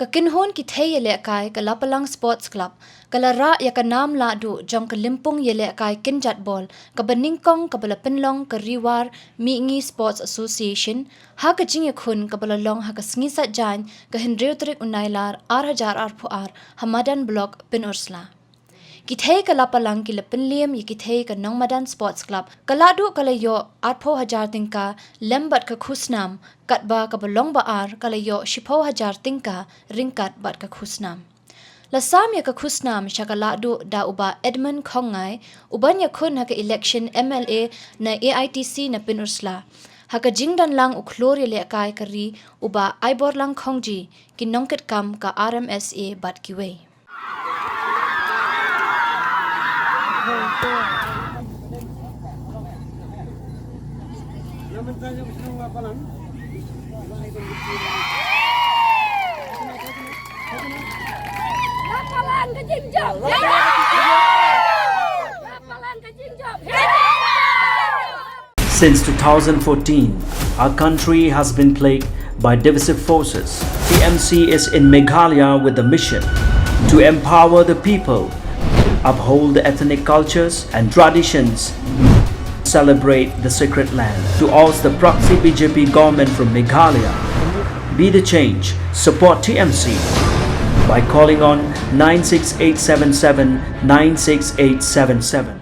ka kinhon ki Thei yele kai ka Lapalang Sports Club ka lara ya ka nam Lahduh Jong ka limpung yele kai Kynjatbol ka baningkong ka balapinlong ka Riwar Mihngi Sports Association ha ka jing khun ka balalong ha ka sngi sat jan ka Hendreu trik unailar ar Hamadan Block Pin Ursla ki Thei ka Lapalang ki lapinliam ki Thei ka Nongmadan Sports Club ka Lahduh ka layo 8,000 tingka lembat ka khusnam katba ka balong baar ka layo 10,000 tingka ringkat bat ka khusnam lasam ya ka khusnam sya ka Lahduh da uba Edmund Khongai uban ya khun ha ka election MLA na AITC na Pin Ursla ha ka jingdan lang uklor ya le kai kari uba Aibor lang khongji ki nongket kam ka RMSA bat kiwei Lapalang ke Kynjatbol. Lapalang ke Kynjatbol. Since 2014, our country has been plagued by divisive forces. TMC is in Meghalaya with the mission to empower the people, uphold the ethnic cultures and traditions, celebrate the sacred land. To oust the proxy BJP government from Meghalaya, be the change, support TMC by calling on 96877 96877.